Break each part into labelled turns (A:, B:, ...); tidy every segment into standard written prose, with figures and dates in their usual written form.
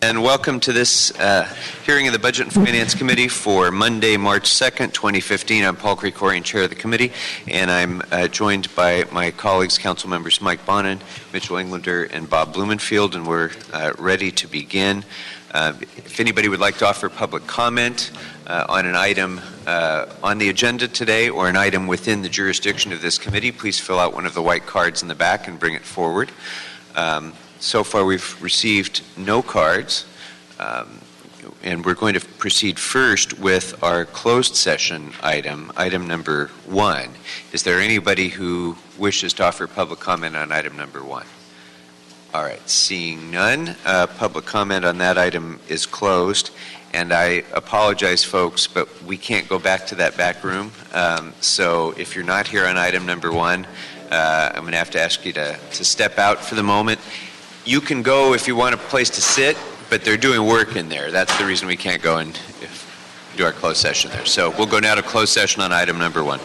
A: And welcome to this hearing of the Budget and Finance Committee for Monday, March 2nd, 2015. I'm Paul Krikorian, Chair of the Committee, and I'm joined by my colleagues, Council Members Mike Bonin, Mitchell Englander, and Bob Blumenfield, and we're ready to begin. If anybody would like to offer public comment on an item on the agenda today or an item within the jurisdiction of this committee, please fill out one of the white cards in the back and bring it forward. So far, we've received no cards, and we're going to proceed first with our closed session item number 1. Is there anybody who wishes to offer public comment on item number 1? All right, seeing none, public comment on that item is closed, and I apologize, folks, but we can't go back to that back room. So if you're not here on item number 1, I'm going to have to ask you to step out for the moment. You can go if you want a place to sit, but they're doing work in there. That's the reason we can't go and do our closed session there. So we'll go now to closed session on item number 1.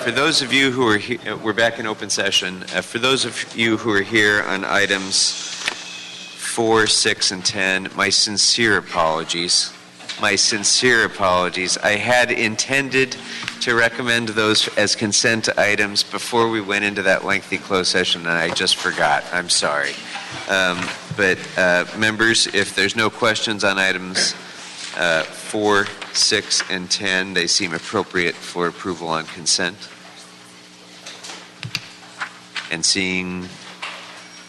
A: For those of you who are here, we're back in open session. For those of you who are here on items 4, 6, and 10, my sincere apologies. My sincere apologies. I had intended to recommend those as consent items before we went into that lengthy closed session, and I just forgot. I'm sorry. But members, if there's no questions on items 4, 6, and 10, they seem appropriate for approval on consent. And seeing,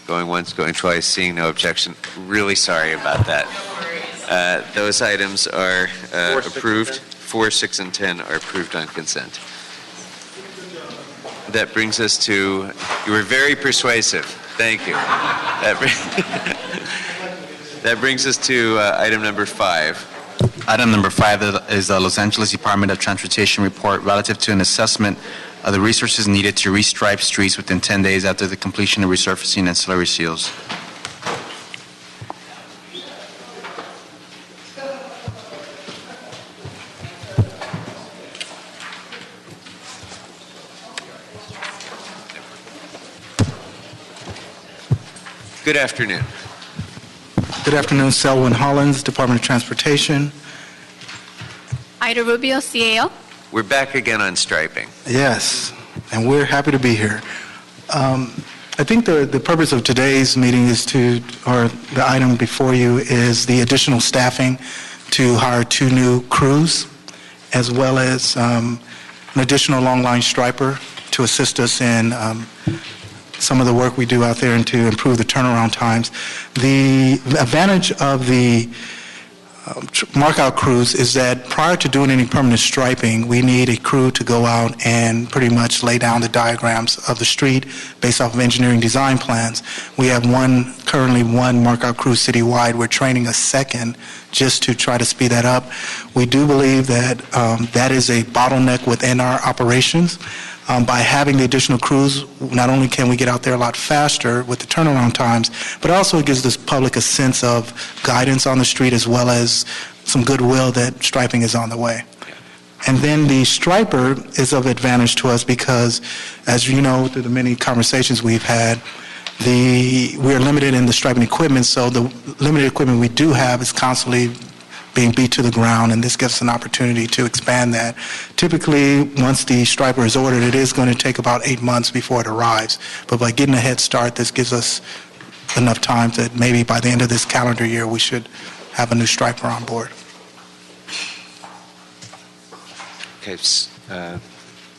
A: going once, going twice, seeing no objection. Really sorry about that. Those items are approved. 4, 6, and 10 are approved on consent. That brings us to, you were very persuasive. Thank you. That brings us to item number 5.
B: Item number 5 is the Los Angeles Department of Transportation report relative to an assessment of the resources needed to restripe streets within 10 days after the completion of resurfacing and slurry seals.
A: Good afternoon.
C: Good afternoon, Selwyn Hollins, Department of Transportation.
D: Ida Rubio, CAO.
A: We're back again on striping.
C: Yes, and we're happy to be here. I think the purpose of today's meeting is or the item before you is the additional staffing to hire 2 new crews, as well as an additional long line striper to assist us in some of the work we do out there and to improve the turnaround times. The advantage of the markout crews is that prior to doing any permanent striping, we need a crew to go out and pretty much lay down the diagrams of the street based off of engineering design plans. We have currently one markout crew citywide. We're training a second just to try to speed that up. We do believe that that is a bottleneck within our operations. By having the additional crews, not only can we get out there a lot faster with the turnaround times, but also it gives the public a sense of guidance on the street as well as some goodwill that striping is on the way. And then the striper is of advantage to us because, as you know, through the many conversations we've had, we're limited in the striping equipment, so the limited equipment we do have is constantly being beat to the ground, and this gives us an opportunity to expand that. Typically, once the striper is ordered, it is going to take about 8 months before it arrives. But by getting a head start, this gives us enough time that maybe by the end of this calendar year, we should have a new striper on board.
A: Okay,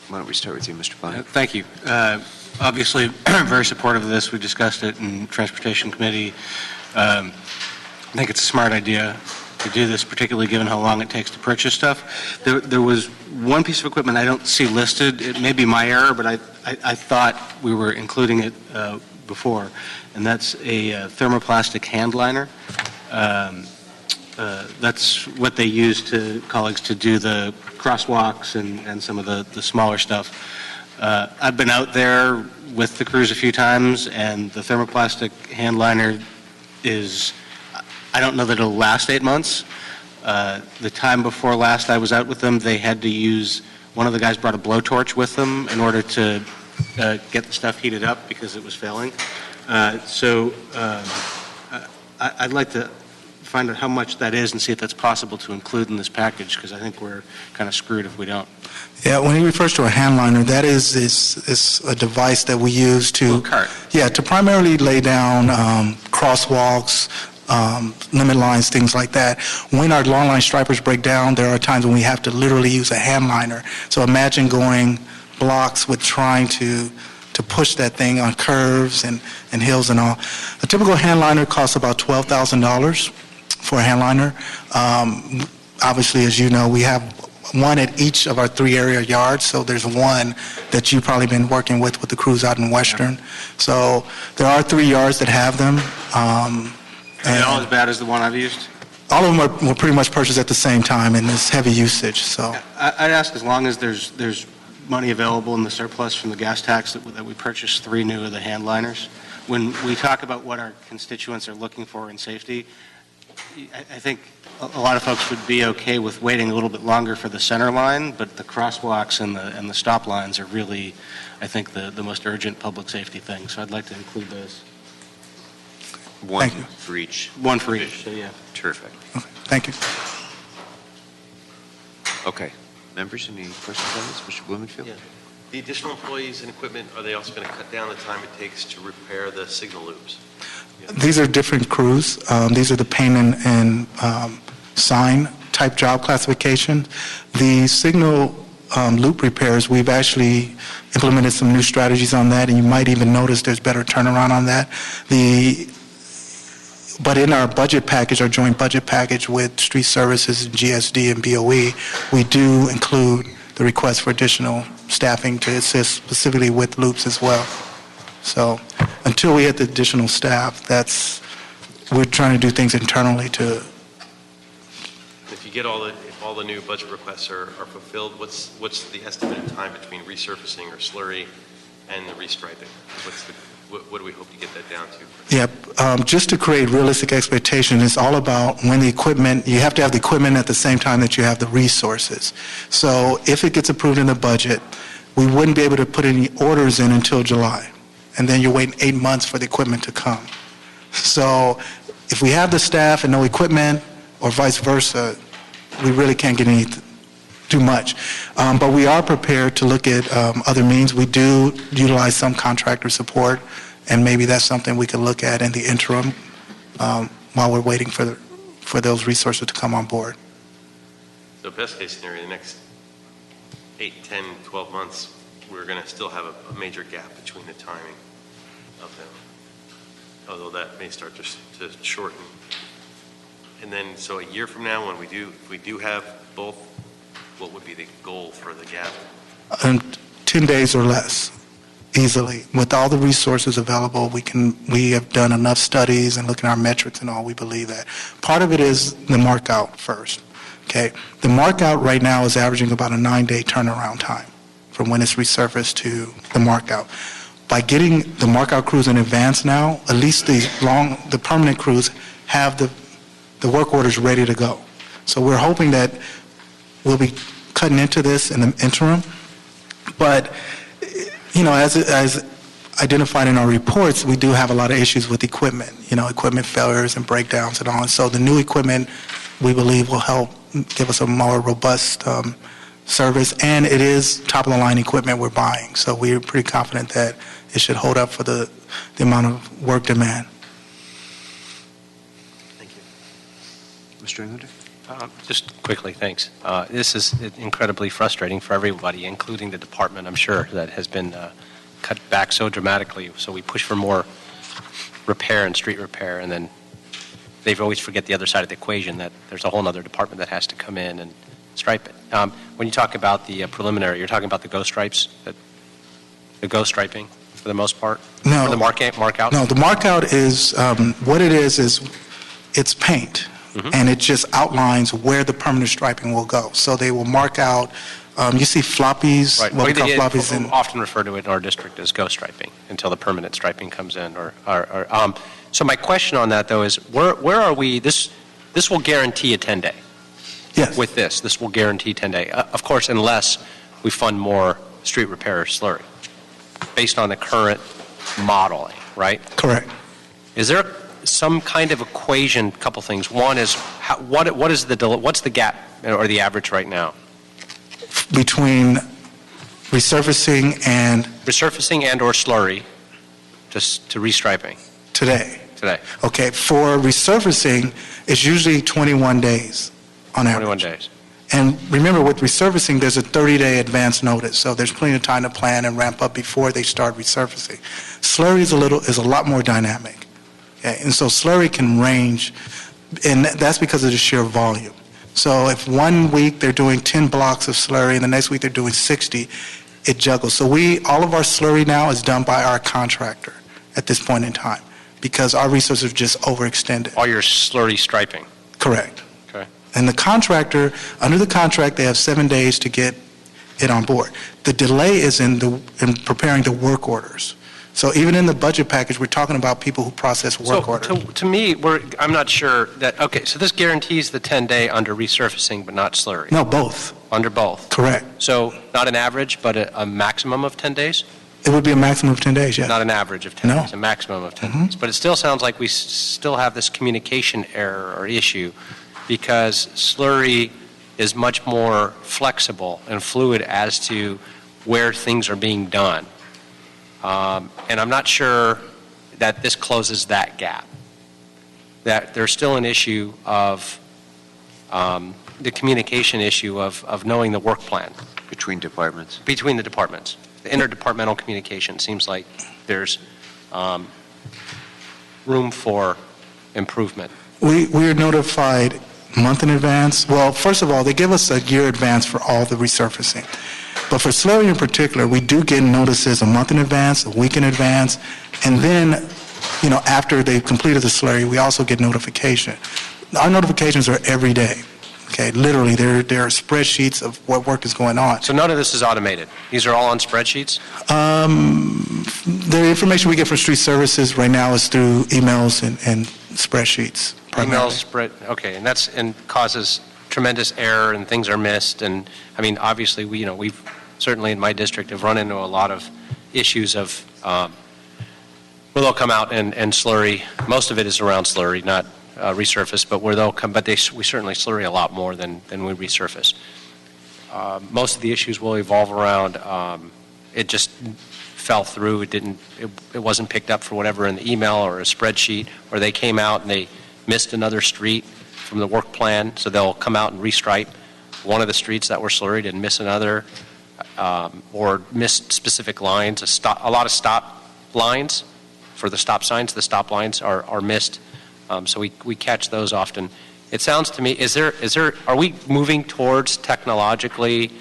A: why don't we start with you, Mr. Bonnet?
E: Thank you. Obviously, very supportive of this. We discussed it in Transportation Committee. I think it's a smart idea to do this, particularly given how long it takes to purchase stuff. There was one piece of equipment I don't see listed. It may be my error, but I thought we were including it before, and that's a thermoplastic hand liner. That's what they use colleagues to do the crosswalks and some of the smaller stuff. I've been out there with the crews a few times, and the thermoplastic hand liner is, I don't know that it'll last 8 months. The time before last I was out with them, they had to use, one of the guys brought a blowtorch with them in order to get the stuff heated up because it was failing. I'd like to find out how much that is and see if that's possible to include in this package, because I think we're kind of screwed if we don't.
C: Yeah, when he refers to a hand liner, that is a device that we use to to primarily lay down crosswalks, limit lines, things like that. When our long line stripers break down, there are times when we have to literally use a hand liner. So imagine going blocks with trying to push that thing on curves and hills and all. A typical hand liner costs about $12,000 for a hand liner. Obviously, as you know, we have one at each of our 3 area yards, so there's one that you've probably been working with the crews out in Western. So there are 3 yards that have them.
E: Are they all as bad as the one I've used?
C: All of them were pretty much purchased at the same time, and it's heavy usage. So
E: I'd ask, as long as there's money available in the surplus from the gas tax that we purchased 3 new of the hand liners. When we talk about what our constituents are looking for in safety, I think a lot of folks would be okay with waiting a little bit longer for the center line, but the crosswalks and the stop lines are really, I think, the most urgent public safety thing. So I'd like to include those.
A: One for each.
E: One for each, so yeah.
A: Terrific.
C: okay, thank you.
A: Okay. Members, any questions on this? Mr. Blumenfield?
F: Yeah. The additional employees and equipment, are they also going to cut down the time it takes to repair the signal loops?
C: These are different crews. These are the paint and sign type job classification. The signal loop repairs, we've actually implemented some new strategies on that, and you might even notice there's better turnaround on that. But in our budget package, our joint budget package with Street Services, GSD, and BOE, we do include the request for additional staffing to assist specifically with loops as well. So until we get the additional staff, we're trying to do things internally to.
F: If you get all the new budget requests are fulfilled, what's the estimated time between resurfacing or slurry and the restriping? What do we hope to get that down to?
C: Yeah, just to create realistic expectations, it's all about when the equipment, you have to have the equipment at the same time that you have the resources. So if it gets approved in the budget, we wouldn't be able to put any orders in until July. And then you're waiting 8 months for the equipment to come. So if we have the staff and no equipment, or vice versa, we really can't get too much. But we are prepared to look at other means. We do utilize some contractor support, and maybe that's something we could look at in the interim while we're waiting for those resources to come on board.
F: So best case scenario, the next 8, 10, 12 months, we're going to still have a major gap between the timing of them, although that may start to shorten. And then, so a year from now, when if we do have both, what would be the goal for the gap?
C: 10 days or less, easily. With all the resources available, we have done enough studies and looking at our metrics and all, we believe that. Part of it is the mark-out first. Okay, the mark-out right now is averaging about a 9-day turnaround time from when it's resurfaced to the mark-out. By getting the mark-out crews in advance now, at least the permanent crews have the work orders ready to go. So we're hoping that we'll be cutting into this in the interim. But, you know, as identified in our reports, we do have a lot of issues with equipment, equipment failures and breakdowns and all. And so the new equipment we believe will help give us a more robust service, and it is top-of-the-line equipment we're buying, so we're pretty confident that it should hold up for the amount of work demand.
A: Thank you. Mr. Englander?
G: Just quickly, thanks. This is incredibly frustrating for everybody, including the department, I'm sure, that has been cut back so dramatically. So we push for more repair and street repair, and then they always forget the other side of the equation, that there's a whole other department that has to come in and stripe it. When you talk about the preliminary, you're talking about the ghost stripes, the ghost striping for the most part?
C: No.
G: Or the mark out?
C: No, the mark out is, what it is it's paint.
G: Mm-hmm.
C: And it just outlines where the permanent striping will go. So they will mark out, you see floppies,
G: Right.
C: what we call floppies.
G: We often refer to it in our district as ghost striping until the permanent striping comes in. So my question on that, though, is where are we? This will guarantee a 10-day.
C: Yes.
G: With this. This will guarantee 10-day. Of course, unless we fund more street repair or slurry, based on the current modeling, right?
C: Correct.
G: Is there some kind of equation? Couple things. One is what's the gap or the average right now?
C: Between resurfacing and
G: Or slurry, just to restriping
C: today.
G: today.
C: Okay, for resurfacing, it's usually 21 days on average.
G: 21 days.
C: And remember, with resurfacing, there's a 30-day advance notice, so there's plenty of time to plan and ramp up before they start resurfacing. Slurry is a lot more dynamic. Okay, and so slurry can range, and that's because of the sheer volume. So if 1 week they're doing 10 blocks of slurry and the next week they're doing 60, it juggles. So all of our slurry now is done by our contractor at this point in time because our resources are just overextended.
G: All your slurry striping.
C: Correct.
G: Okay.
C: And the contractor, under the contract, they have 7 days to get it on board. The delay is in preparing the work orders. So even in the budget package, we're talking about people who process work orders.
G: To me, I'm not sure that, okay, so this guarantees the 10-day under resurfacing, but not slurry.
C: No, both.
G: Under both.
C: Correct.
G: So not an average, but a maximum of 10 days?
C: It would be a maximum of 10 days, yes.
G: Not an average of 10
C: No.
G: days, a maximum of 10
C: Mhm.
G: days. But it still sounds like we still have this communication error or issue because slurry is much more flexible and fluid as to where things are being done. And I'm not sure that this closes that gap. That there's still an issue of the communication issue of knowing the work plan
A: Between departments.
G: between the departments. The interdepartmental communication seems like there's room for improvement.
C: We're notified a month in advance. Well, first of all, they give us a year advance for all the resurfacing. But for slurry in particular, we do get notices a month in advance, a week in advance, and then, after they've completed the slurry, we also get notification. Our notifications are every day. Okay, literally, there are spreadsheets of what work is going on.
G: So none of this is automated. These are all on spreadsheets?
C: The information we get from street services right now is through emails and spreadsheets. primarily.
G: Okay, and causes tremendous error and things are missed. And I mean, obviously, we've certainly in my district have run into a lot of issues of where they'll come out and slurry. Most of it is around slurry, not resurface, but where they'll come. But we certainly slurry a lot more than we resurface. Most of the issues will evolve around it just fell through. It wasn't picked up for whatever in the email or a spreadsheet, or they came out and they missed another street from the work plan, so they'll come out and restripe one of the streets that were slurried and miss another, or miss specific lines. A lot of stop lines for the stop signs. The stop lines are missed, so we catch those often. It sounds to me, are we moving towards technologically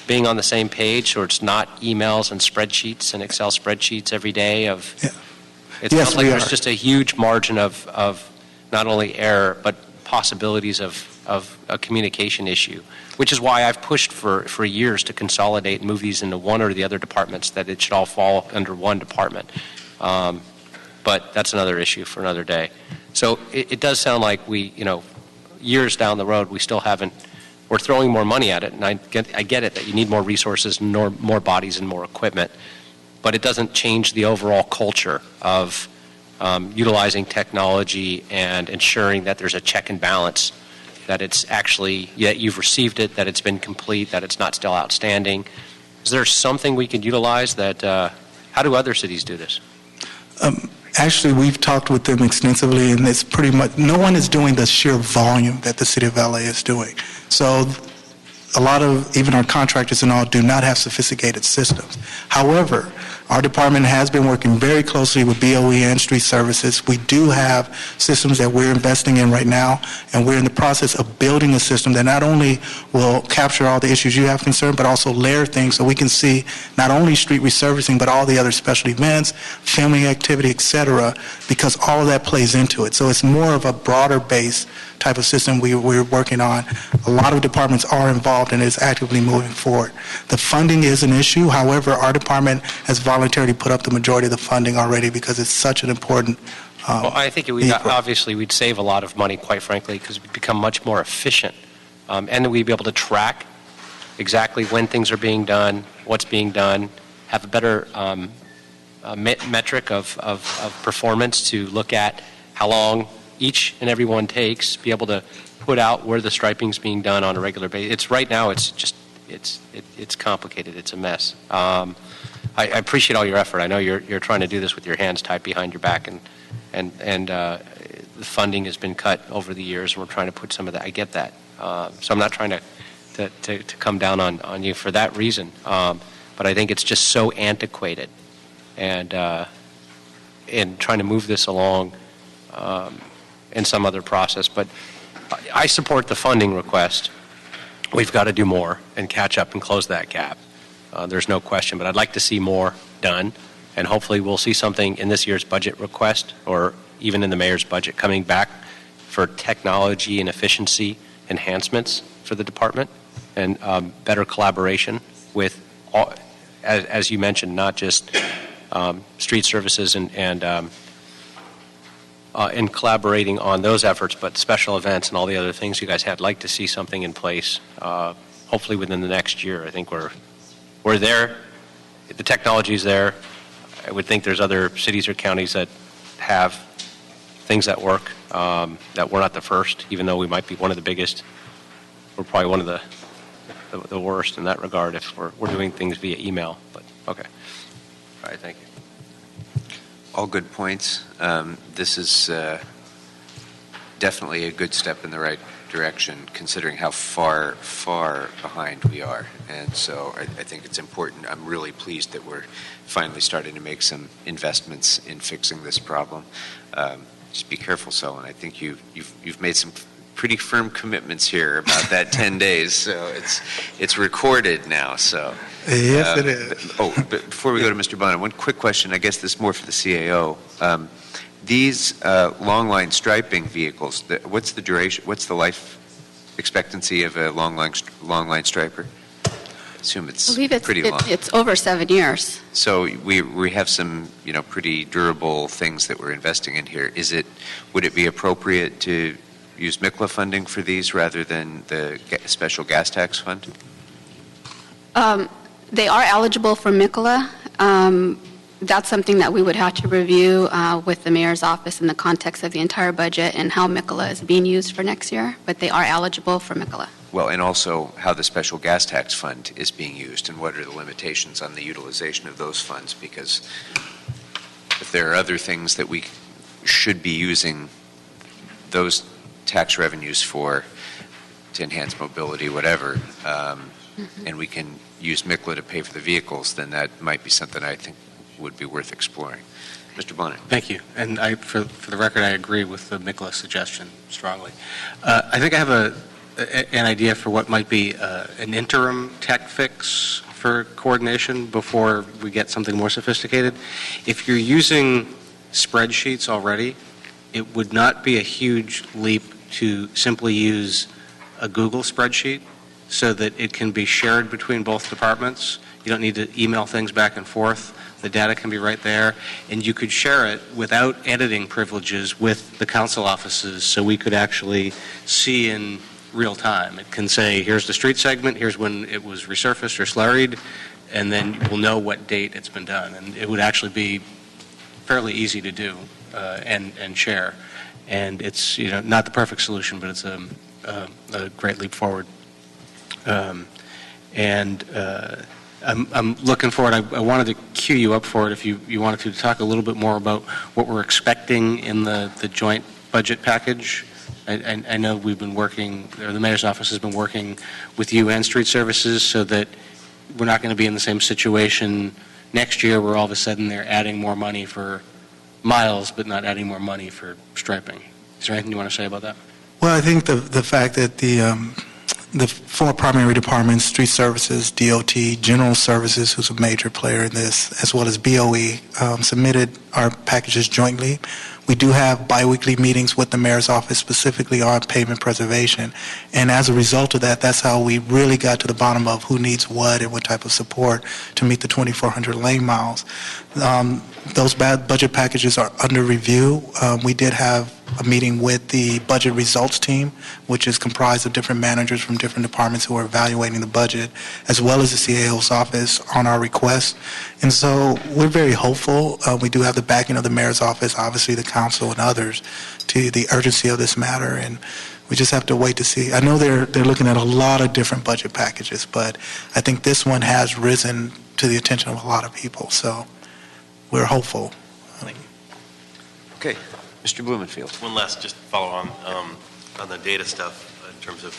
G: being on the same page, or it's not emails and spreadsheets and Excel spreadsheets every day of?
C: Yeah.
G: It
C: Yes,
G: sounds like
C: we
G: there's
C: are.
G: just a huge margin of not only error, but possibilities of a communication issue, which is why I've pushed for years to consolidate and move these into one or the other departments, that it should all fall under one department. But that's another issue for another day. So it does sound like years down the road, we still haven't, we're throwing more money at it, and I get it that you need more resources, more bodies, and more equipment, but it doesn't change the overall culture of utilizing technology and ensuring that there's a check and balance that it's actually, that you've received it, that it's been complete, that it's not still outstanding? Is there something we could utilize that, how do other cities do this?
C: Actually, we've talked with them extensively, and it's pretty much, no one is doing the sheer volume that the City of LA is doing. So a lot of, even our contractors and all, do not have sophisticated systems. However, our department has been working very closely with BOE and Street Services. We do have systems that we're investing in right now, and we're in the process of building a system that not only will capture all the issues you have concerned, but also layer things so we can see not only street resurfacing, but all the other special events, filming activity, et cetera, because all of that plays into it. So it's more of a broader base type of system we're working on. A lot of departments are involved and is actively moving forward. The funding is an issue. However, our department has voluntarily put up the majority of the funding already because it's such an important
G: Well, I think obviously we'd save a lot of money, quite frankly, because we'd become much more efficient. And we'd be able to track exactly when things are being done, what's being done, have a better metric of performance to look at how long each and every one takes, be able to put out where the striping's being done on a regular basis. Right now, it's just, it's complicated. It's a mess. I appreciate all your effort. I know you're trying to do this with your hands tied behind your back, and the funding has been cut over the years, and we're trying to put some of that. I get that. So I'm not trying to come down on you for that reason. But I think it's just so antiquated, and trying to move this along in some other process. But I support the funding request. We've got to do more and catch up and close that gap. There's no question, but I'd like to see more done, and hopefully we'll see something in this year's budget request or even in the mayor's budget coming back for technology and efficiency enhancements for the department and better collaboration with, all, as you mentioned, not just street services and collaborating on those efforts, but special events and all the other things you guys had. I'd like to see something in place, hopefully within the next year. I think we're there. The technology's there. I would think there's other cities or counties that have things that work, that we're not the first, even though we might be one of the biggest. We're probably one of the worst in that regard if we're doing things via email. But okay. All right, thank you.
A: All good points. This is definitely a good step in the right direction, considering how far behind we are. And so I think it's important. I'm really pleased that we're finally starting to make some investments in fixing this problem. Just be careful, Sullivan. I think you've made some pretty firm commitments here about that 10 days. So it's recorded now. So.
C: Yes, it is.
A: But before we go to Mr. Bonner, one quick question. I guess this is more for the CAO. These long line striping vehicles, what's the duration? What's the life expectancy of a long line striper? I assume it's pretty long.
D: It's over 7 years.
A: So we have some pretty durable things that we're investing in here. Would it be appropriate to use MICLA funding for these rather than the special gas tax fund?
D: They are eligible for MICLA. That's something that we would have to review with the mayor's office in the context of the entire budget and how MICLA is being used for next year, but they are eligible for MICLA.
A: Well, and also how the special gas tax fund is being used and what are the limitations on the utilization of those funds, because if there are other things that we should be using those tax revenues for to enhance mobility, whatever, and we can use MICLA to pay for the vehicles, then that might be something I think would be worth exploring. Mr. Bonner.
E: Thank you. And for the record, I agree with the MICLA suggestion strongly. I think I have an idea for what might be an interim tech fix for coordination before we get something more sophisticated. If you're using spreadsheets already, it would not be a huge leap to simply use a Google spreadsheet so that it can be shared between both departments. You don't need to email things back and forth. The data can be right there, and you could share it without editing privileges with the council offices so we could actually see in real time. It can say, here's the street segment, here's when it was resurfaced or slurried, and then we'll know what date it's been done. And it would actually be fairly easy to do and share. And it's not the perfect solution, but it's a great leap forward. I'm looking forward. I wanted to cue you up for it if you wanted to talk a little bit more about what we're expecting in the joint budget package. I know we've been working, or the mayor's office has been working with you and street services so that we're not going to be in the same situation next year where all of a sudden they're adding more money for miles but not adding more money for striping. Is there anything you want to say about that?
C: Well, I think the fact that the four primary departments, street services, DOT, general services, who's a major player in this, as well as BOE, submitted our packages jointly. We do have biweekly meetings with the mayor's office specifically on pavement preservation. And as a result of that, that's how we really got to the bottom of who needs what and what type of support to meet the 2,400 lane miles. Those budget packages are under review. We did have a meeting with the budget results team, which is comprised of different managers from different departments who are evaluating the budget, as well as the CAO's office on our request. And so we're very hopeful. We do have the backing of the mayor's office, obviously the council and others, to the urgency of this matter. And we just have to wait to see. I know they're looking at a lot of different budget packages, but I think this one has risen to the attention of a lot of people. So we're hopeful.
A: Okay. Mr. Blumenfield.
F: One last, just follow on the data stuff in terms of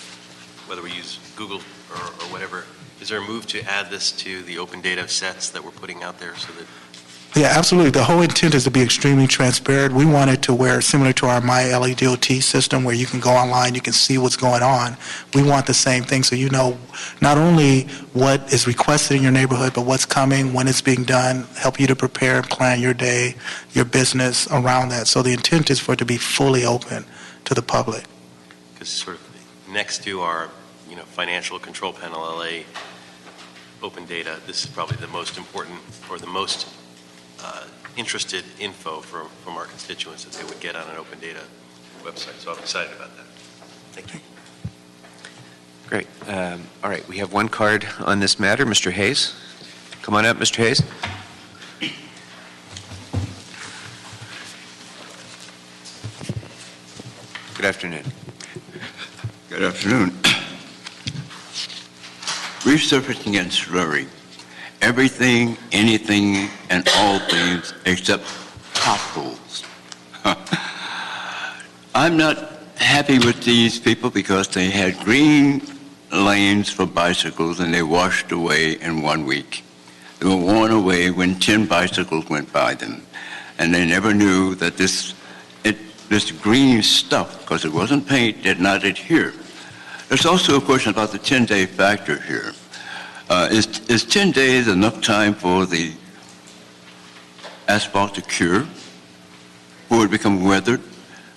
F: whether we use Google or whatever. Is there a move to add this to the open data sets that we're putting out there so that?
C: Yeah, absolutely. The whole intent is to be extremely transparent. We want it to where, similar to our MyLEDOT system, where you can go online, you can see what's going on. We want the same thing, so you know not only what is requested in your neighborhood, but what's coming, when it's being done, help you to prepare and plan your day, your business around that. So the intent is for it to be fully open to the public.
F: Because sort of next to our, financial control panel, LA open data, this is probably the most important or the most interested info from our constituents that they would get on an open data website. So I'm excited about that. Thank you.
A: Great. All right, we have one card on this matter. Mr. Hayes. Come on up, Mr. Hayes. Good afternoon.
H: Good afternoon. Resurfacing and slurry. Everything, anything, and all things except potholes. I'm not happy with these people because they had green lanes for bicycles and they washed away in 1 week. They were worn away when 10 bicycles went by them. And they never knew that this green stuff, because it wasn't paint, did not adhere. There's also a question about the 10-day factor here. Is 10 days enough time for the asphalt to cure, for it become weathered,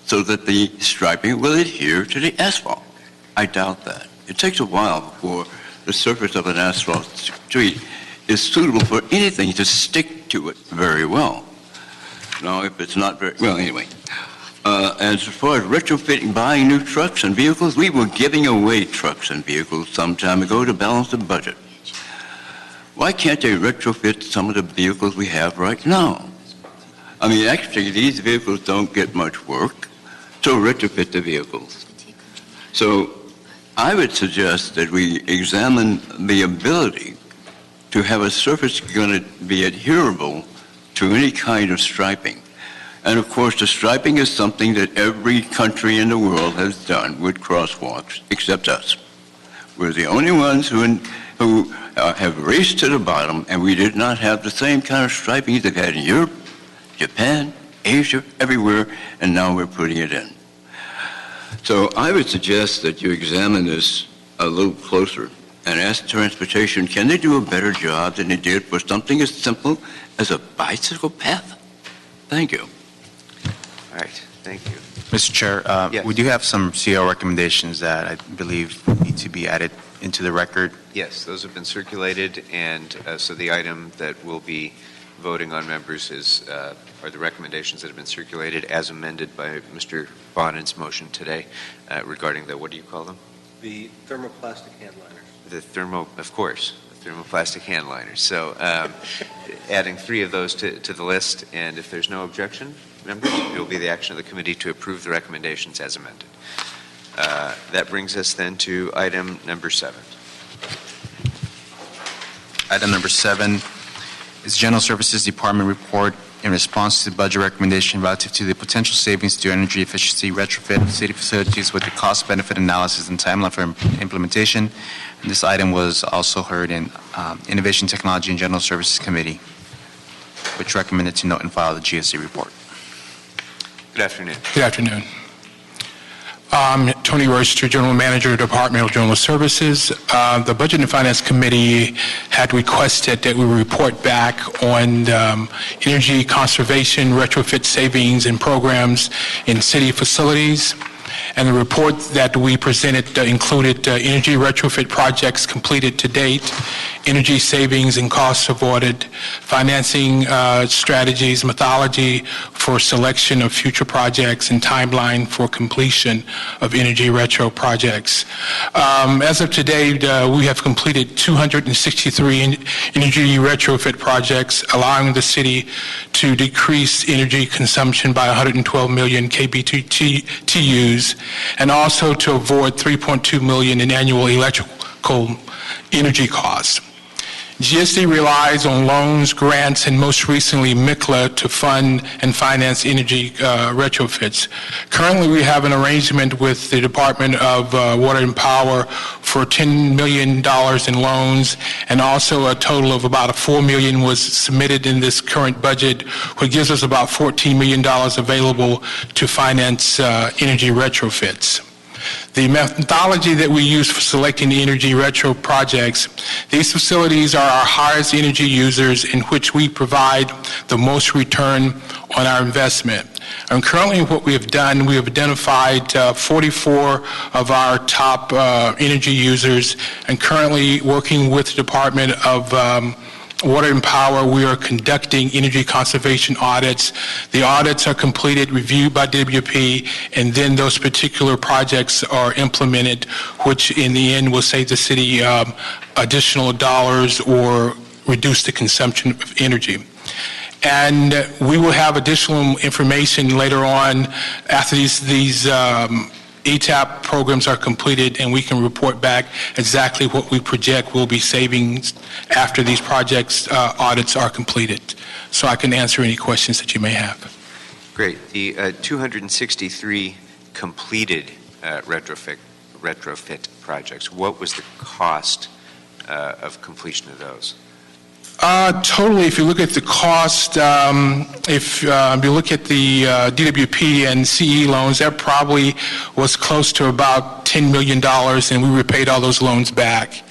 H: so that the striping will adhere to the asphalt? I doubt that. It takes a while before the surface of an asphalt street is suitable for anything to stick to it very well. Now, if it's not very, well, anyway. As far as retrofitting, buying new trucks and vehicles, we were giving away trucks and vehicles some time ago to balance the budget. Why can't they retrofit some of the vehicles we have right now? I mean, actually, these vehicles don't get much work, so retrofit the vehicles. So I would suggest that we examine the ability to have a surface going to be adherable to any kind of striping. And of course, the striping is something that every country in the world has done with crosswalks, except us. We're the only ones who have raced to the bottom, and we did not have the same kind of striping they've had in Europe, Japan, Asia, everywhere, and now we're putting it in. So I would suggest that you examine this a little closer and ask transportation, can they do a better job than they did for something as simple as a bicycle path? Thank you.
A: All right, thank you.
B: Mr. Chair,
A: Yes.
B: we do have some CO recommendations that I believe need to be added into the record.
A: Yes, those have been circulated, and so the item that we'll be voting on, members, are the recommendations that have been circulated as amended by Mr. Bonin's motion today regarding the, what do you call them?
E: The thermoplastic hand liners.
A: Of course, the thermoplastic hand liners. So adding 3 of those to the list, and if there's no objection, members, it will be the action of the committee to approve the recommendations as amended. That brings us then to item number 7.
B: Item number 7 is General Services Department report in response to the budget recommendation relative to the potential savings to energy efficiency retrofit of city facilities with the cost-benefit analysis and timeline for implementation. And this item was also heard in Innovation, Technology, and General Services Committee, which recommended to note and file the GSC report.
A: Good afternoon.
I: Good afternoon. Tony Royster, General Manager, Department of General Services. The Budget and Finance Committee had requested that we report back on energy conservation, retrofit savings, and programs in city facilities. And the report that we presented included energy retrofit projects completed to date, energy savings and costs avoided, financing strategies, methodology for selection of future projects, and timeline for completion of energy retro projects. As of today, we have completed 263 energy retrofit projects, allowing the city to decrease energy consumption by 112 million kBTUs, and also to avoid 3.2 million in annual electrical energy costs. GSD relies on loans, grants, and most recently MICLA to fund and finance energy retrofits. Currently, we have an arrangement with the Department of Water and Power for $10 million in loans, and also a total of about $4 million was submitted in this current budget, which gives us about $14 million available to finance energy retrofits. The methodology that we use for selecting the energy retro projects, these facilities are our highest energy users in which we provide the most return on our investment. And currently what we have done, we have identified 44 of our top energy users, and currently working with the Department of Water and Power, we are conducting energy conservation audits. The audits are completed, reviewed by WP, and then those particular projects are implemented, which in the end will save the city additional dollars or reduce the consumption of energy. And we will have additional information later on after these ETAP programs are completed, and we can report back exactly what we project will be savings after these projects audits are completed. So I can answer any questions that you may have.
A: Great. The 263 completed retrofit projects, what was the cost of completion of those?
I: Totally, if you look at the cost, if you look at the DWP and CE loans, that probably was close to about $10 million, and we repaid all those loans back.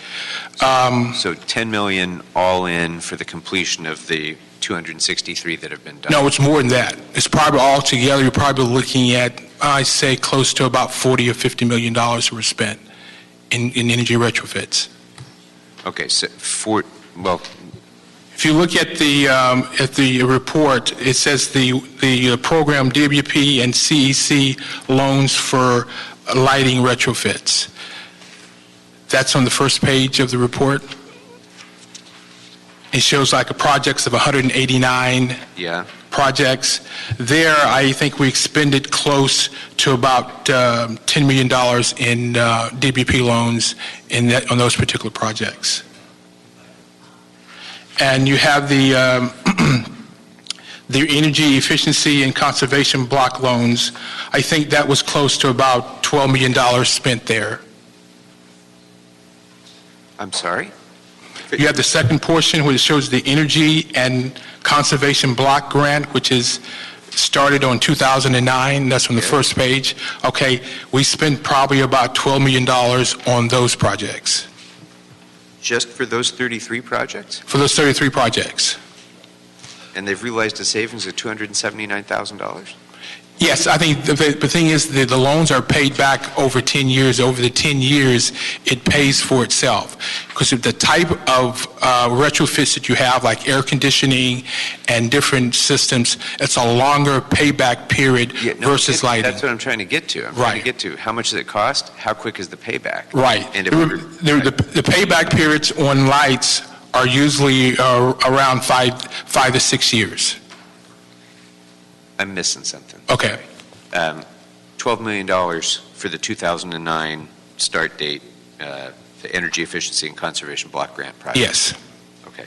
A: So $10 million all in for the completion of the 263 that have been done?
I: No, it's more than that. It's probably all together, you're probably looking at, I say, close to about $40 or $50 million were spent in energy retrofits.
A: Okay, so
I: if you look at the report, it says the program DWP and CEC loans for lighting retrofits. That's on the first page of the report. It shows like a projects of 189 projects. There, I think we expended close to about $10 million in DWP loans on those particular projects. And you have the energy efficiency and conservation block loans. I think that was close to about $12 million spent there.
A: I'm sorry?
I: You have the second portion where it shows the energy and conservation block grant, which is started on 2009. That's on the first page. Okay, we spent probably about $12 million on those projects.
A: Just for those 33 projects?
I: For those 33 projects.
A: And they've realized a savings of $279,000?
I: Yes, I think the thing is that the loans are paid back over 10 years. Over the 10 years, it pays for itself. Because of the type of retrofits that you have, like air conditioning and different systems, it's a longer payback period versus lighting.
A: That's what I'm trying to get to. I'm trying to get to how much does it cost? How quick is the payback?
I: Right.
A: And
I: the payback periods on lights are usually around 5 to 6 years.
A: I'm missing something.
I: Okay.
A: $12 million for the 2009 start date, the Energy Efficiency and Conservation Block Grant project?
I: Yes.
A: Okay.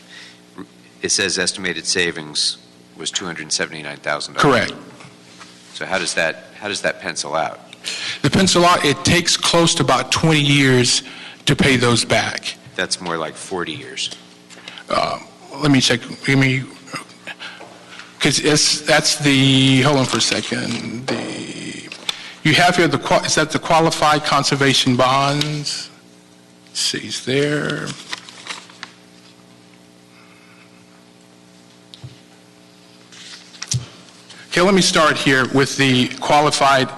A: It says estimated savings was $279,000.
I: Correct.
A: So how does that pencil out?
I: The pencil out, it takes close to about 20 years to pay those back.
A: That's more like 40 years.
I: Let me check, because that's the, hold on for a second, you have here, is that the qualified conservation bonds? Let's see, it's there. Okay, let me start here with the qualified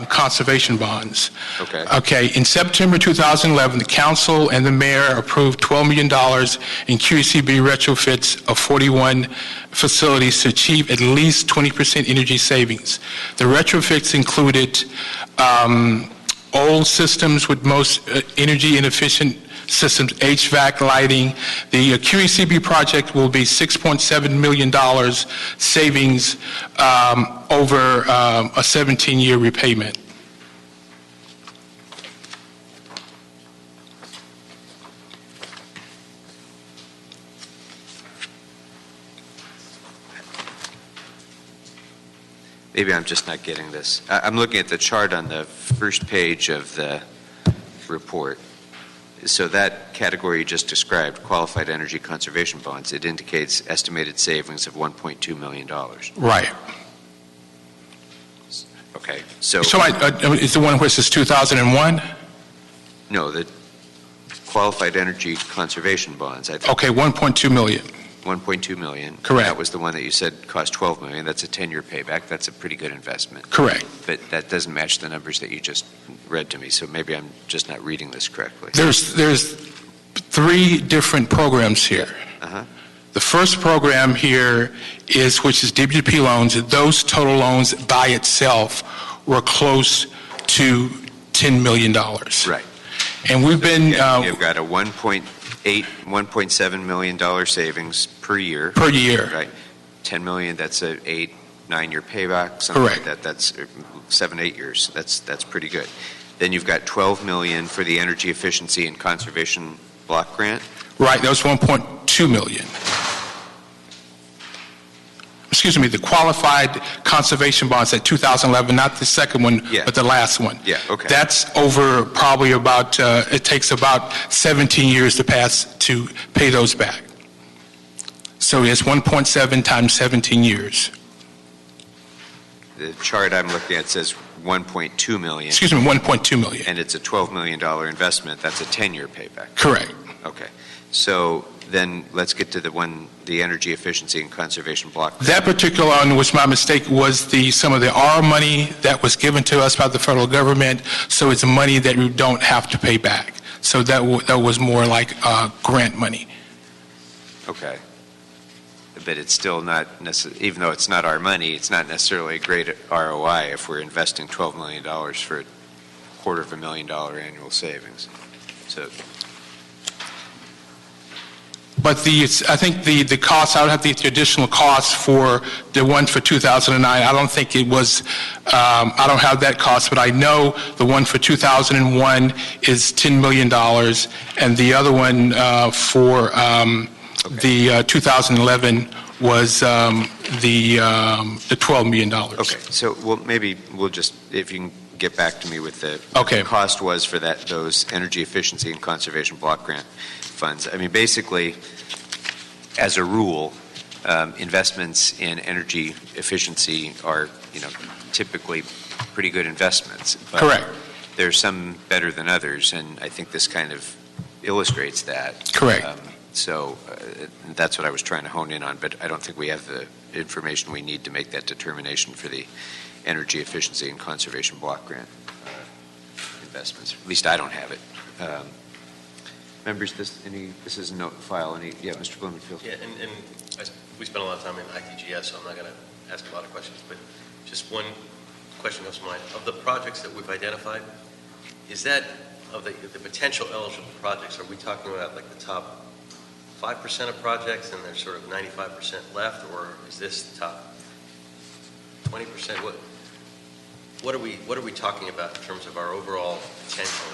I: conservation bonds.
A: Okay.
I: Okay, in September 2011, the council and the mayor approved $12 million in QCB retrofits of 41 facilities to achieve at least 20% energy savings. The retrofits included old systems with most energy inefficient systems, HVAC, lighting. The QECB project will be $6.7 million savings over a 17-year repayment.
A: Maybe I'm just not getting this. I'm looking at the chart on the first page of the report. So that category you just described, qualified energy conservation bonds, it indicates estimated savings of $1.2 million.
I: Right.
A: Okay, so
I: is the one where it says 2001?
A: no, the qualified energy conservation bonds, I think.
I: Okay, 1.2 million.
A: 1.2 million.
I: Correct.
A: That was the one that you said cost 12 million. That's a 10-year payback. That's a pretty good investment.
I: Correct.
A: But that doesn't match the numbers that you just read to me, so maybe I'm just not reading this correctly.
I: There's three different programs here.
A: Uh-huh.
I: The first program here is, which is DWP loans. Those total loans by itself were close to $10 million.
A: Right.
I: And we've been...
A: You've got a $1.7 million savings per year.
I: Per year.
A: Right. 10 million, that's a 8-9-year payback. Something
I: Correct.
A: like that. That's 7-8 years. That's pretty good. Then you've got 12 million for the energy efficiency and conservation block grant.
I: Right, that was 1.2 million. Excuse me, the qualified conservation bonds at 2011, not the second one,
A: Yeah.
I: but the last one.
A: Yeah, okay.
I: That's over probably about, it takes about 17 years to pay those back. So it's 1.7 times 17 years.
A: The chart I'm looking at says 1.2 million.
I: Excuse me, 1.2 million.
A: And it's a $12 million investment. That's a 10-year payback.
I: Correct.
A: Okay. So then let's get to the energy efficiency and conservation block.
I: That particular one, which my mistake was some of the R money that was given to us by the federal government, so it's money that we don't have to pay back. So that was more like grant money.
A: Okay. But it's still not necessarily, even though it's not our money, it's not necessarily a great ROI if we're investing $12 million for a $250,000 annual savings. So.
I: But I think the cost, I would have the additional cost for the one for 2009. I don't think it was, I don't have that cost, but I know the one for 2001 is $10 million, and the other one for the 2011 was the $12 million.
A: Okay, so maybe we'll just, if you can get back to me with the
I: Okay.
A: cost was for those energy efficiency and conservation block grant funds. I mean, basically, as a rule, investments in energy efficiency are, typically pretty good investments. But
I: Correct.
A: There's some better than others, and I think this kind of illustrates that.
I: Correct.
A: So that's what I was trying to hone in on, but I don't think we have the information we need to make that determination for the energy efficiency and conservation block grant investments. At least I don't have it. Members, this is a note file. Yeah, Mr. Blumenfield.
F: Yeah, and we spent a lot of time in ITGS, so I'm not going to ask a lot of questions, but just one question comes to mind. Of the projects that we've identified, is that, of the potential eligible projects, are we talking about like the top 5% of projects and there's sort of 95% left, or is this the top 20%? What? what are we talking about in terms of our overall potential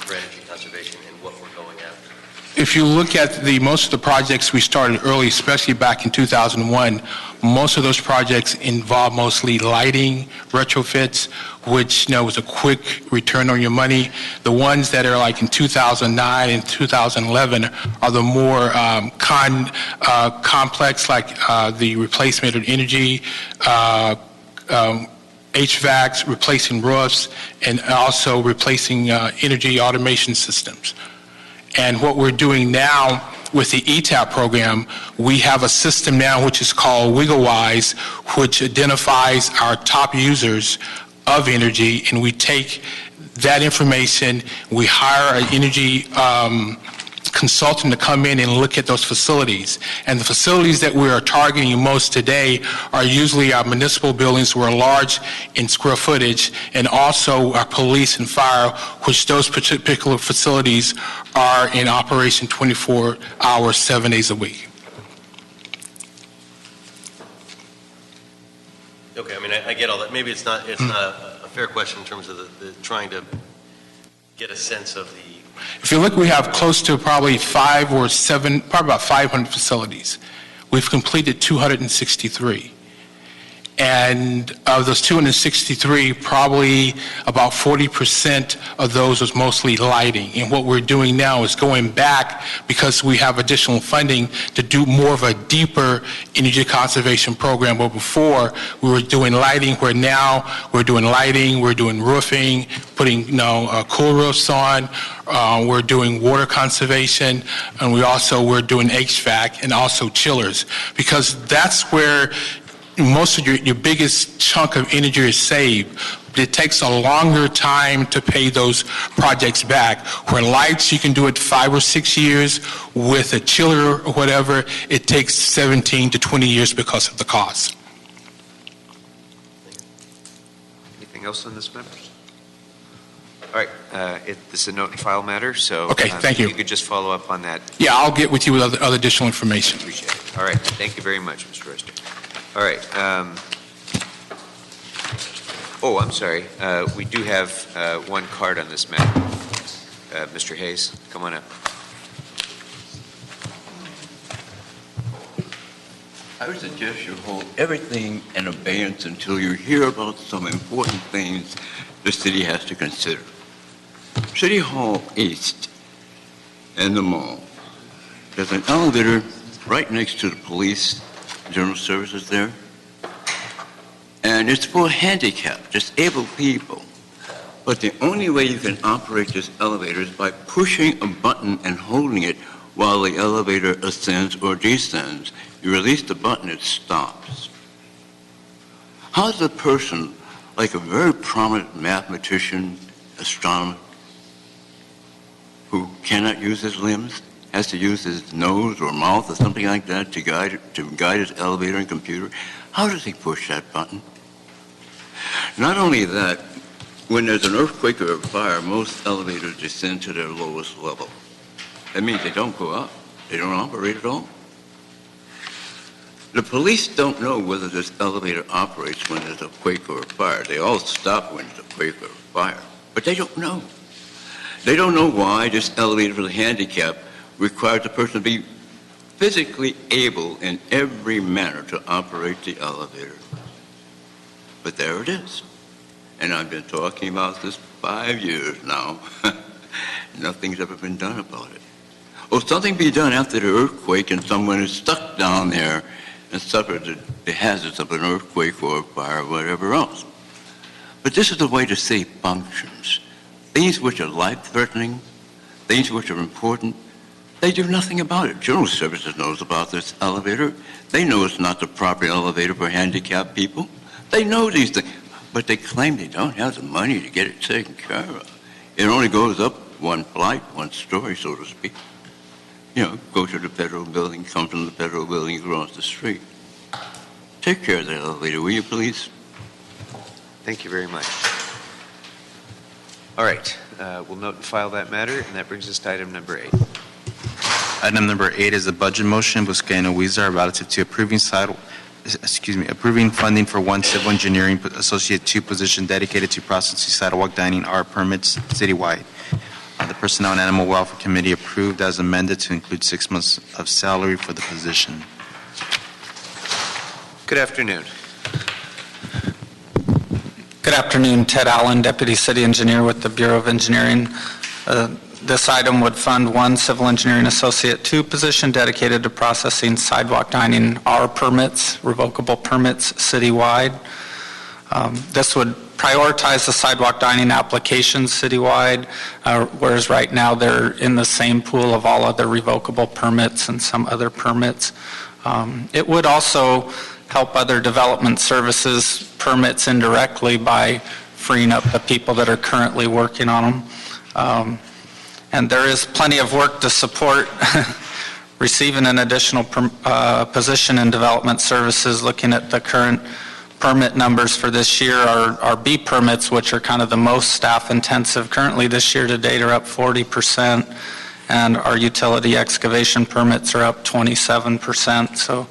F: for energy conservation and what we're going after?
I: If you look at most of the projects we started early, especially back in 2001, most of those projects involve mostly lighting, retrofits, which was a quick return on your money. The ones that are like in 2009 and 2011 are the more complex, like the replacement of energy, HVACs, replacing roofs, and also replacing energy automation systems. And what we're doing now with the ETAP program, we have a system now which is called WiggleWise, which identifies our top users of energy, and we take that information, we hire an energy consultant to come in and look at those facilities. And the facilities that we are targeting most today are usually our municipal buildings who are large in square footage, and also our police and fire, which those particular facilities are in operation 24 hours, 7 days a week.
F: Okay, I mean, I get all that. Maybe it's not a fair question in terms of the trying to get a sense of the.
I: If you look, we have close to probably 5 or 7, probably about 500 facilities. We've completed 263. And of those 263, probably about 40% of those was mostly lighting. And what we're doing now is going back, because we have additional funding, to do more of a deeper energy conservation program. Where before we were doing lighting, where now we're doing lighting, we're doing roofing, putting cool roofs on. We're doing water conservation, and we're doing HVAC and also chillers, because that's where most of your biggest chunk of energy is saved. But it takes a longer time to pay those projects back. Where lights, you can do it 5 or 6 years. With a chiller or whatever, it takes 17 to 20 years because of the cost.
A: Anything else on this, members? All right, this is a note and file matter, so
I: okay, thank you.
A: You could just follow up on that.
I: Yeah, I'll get with you with other additional information.
A: Appreciate it. All right, thank you very much, Mr. Royster. All right. I'm sorry. We do have one card on this matter. Mr. Hayes, come on up.
H: I would suggest you hold everything in abeyance until you hear about some important things the city has to consider. City Hall East and the mall. There's an elevator right next to the police general services there. And it's for handicapped, disabled people. But the only way you can operate this elevator is by pushing a button and holding it while the elevator ascends or descends. You release the button, it stops. How does a person, like a very prominent mathematician, astronomer, who cannot use his limbs, has to use his nose or mouth or something like that to guide his elevator and computer, how does he push that button? Not only that, when there's an earthquake or a fire, most elevators descend to their lowest level. That means they don't go up. They don't operate at all. The police don't know whether this elevator operates when there's a quake or a fire. They all stop when there's a quake or a fire. But they don't know. They don't know why this elevator for the handicapped requires the person to be physically able in every manner to operate the elevator. But there it is. And I've been talking about this 5 years now. Nothing's ever been done about it. Will something be done after the earthquake and someone is stuck down there and suffered the hazards of an earthquake or a fire or whatever else? But this is the way the city functions. Things which are life-threatening, things which are important, they do nothing about it. General Services knows about this elevator. They know it's not the proper elevator for handicapped people. They know these things, but they claim they don't have the money to get it taken care of. It only goes up one flight, one story, so to speak. Go to the federal building, come from the federal building across the street. Take care of that elevator, will you, please?
A: Thank you very much. All right, we'll note and file that matter, and that brings us to item number 8.
B: Item number 8 is a budget motion, Buscaino Huizar, relative to approving approving funding for one civil engineering associate 2 position dedicated to processing sidewalk dining R permits citywide. The Personnel and Animal Welfare Committee approved as amended to include 6 months of salary for the position.
A: Good afternoon.
J: Good afternoon, Ted Allen, Deputy City Engineer with the Bureau of Engineering. This item would fund one Civil Engineering Associate 2 position dedicated to processing sidewalk dining R permits, revocable permits citywide. This would prioritize the sidewalk dining applications citywide, whereas right now they're in the same pool of all other revocable permits and some other permits. It would also help other development services permits indirectly by freeing up the people that are currently working on them. And there is plenty of work to support receiving an additional position in development services. Looking at the current permit numbers for this year, our B permits, which are kind of the most staff intensive, currently this year to date are up 40%, and our utility excavation permits are up 27%. So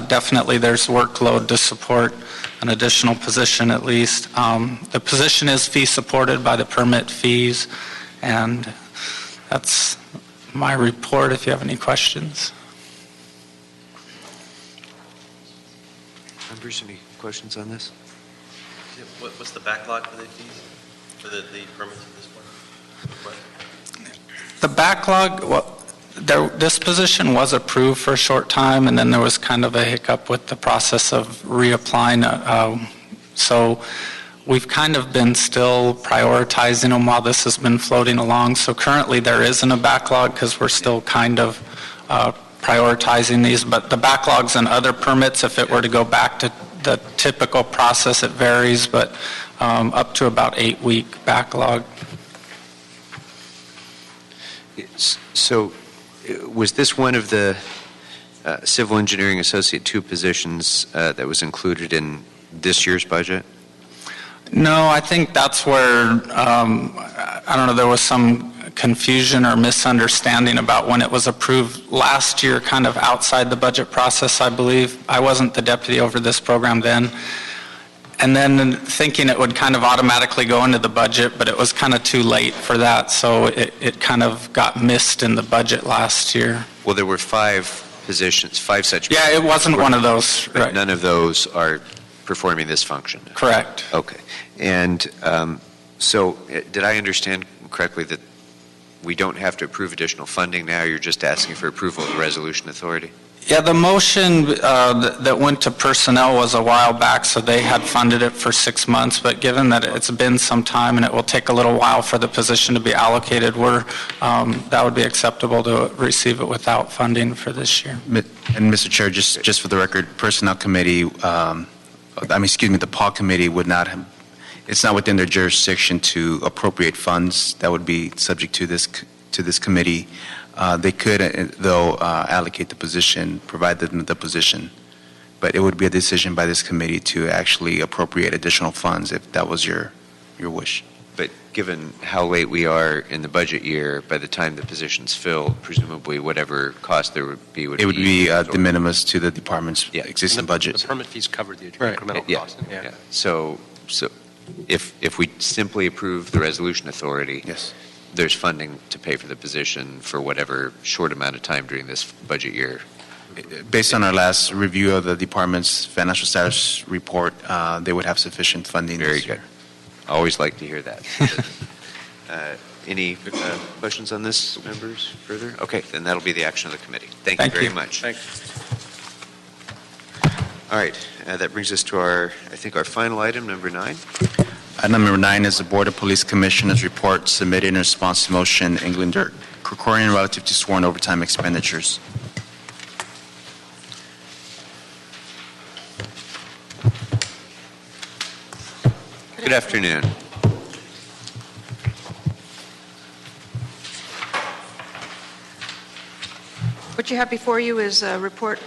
J: definitely there's workload to support an additional position at least. The position is fee supported by the permit fees, and that's my report if you have any questions.
A: Members, any questions on this?
F: What's the backlog for the fees, for the permits at this point?
J: The backlog, this position was approved for a short time, and then there was kind of a hiccup with the process of reapplying. So we've kind of been still prioritizing them while this has been floating along. So currently there isn't a backlog because we're still kind of prioritizing these. But the backlogs and other permits, if it were to go back to the typical process, it varies, but up to about 8-week backlog.
A: So was this one of the Civil Engineering Associate 2 positions that was included in this year's budget?
J: No, I think that's where, I don't know, there was some confusion or misunderstanding about when it was approved last year, kind of outside the budget process, I believe. I wasn't the deputy over this program then. And then thinking it would kind of automatically go into the budget, but it was kind of too late for that, so it kind of got missed in the budget last year.
A: Well, there were 5 positions, 5 such.
J: Yeah, it wasn't one of those. Right.
A: None of those are performing this function.
J: Correct.
A: Okay. And so did I understand correctly that we don't have to approve additional funding now? You're just asking for approval of the resolution authority?
J: Yeah, the motion that went to personnel was a while back, so they had funded it for 6 months. But given that it's been some time and it will take a little while for the position to be allocated, that would be acceptable to receive it without funding for this year.
B: And Mr. Chair, just for the record, Personnel Committee, the PAW Committee would not have, it's not within their jurisdiction to appropriate funds. That would be subject to this committee. They could, though, allocate the position, provide them the position, but it would be a decision by this committee to actually appropriate additional funds if that was your wish.
A: But given how late we are in the budget year, by the time the position's filled, presumably whatever cost there would be
B: it would be de minimis to the department's existing budget.
G: The permit fees covered the incremental cost.
A: Yeah. So if we simply approve the resolution authority,
B: yes,
A: there's funding to pay for the position for whatever short amount of time during this budget year.
B: Based on our last review of the department's financial status report, they would have sufficient funding.
A: Very good. Always like to hear that. Any questions on this, members, further? Okay, then that'll be the action of the committee. Thank you very much.
G: Thanks.
A: All right, that brings us to our final item, number 9.
B: Item number 9 is the Board of Police Commissioners report submitted in response to motion Englander Krikorian relative to sworn overtime expenditures.
A: Good afternoon.
K: What you have before you is a report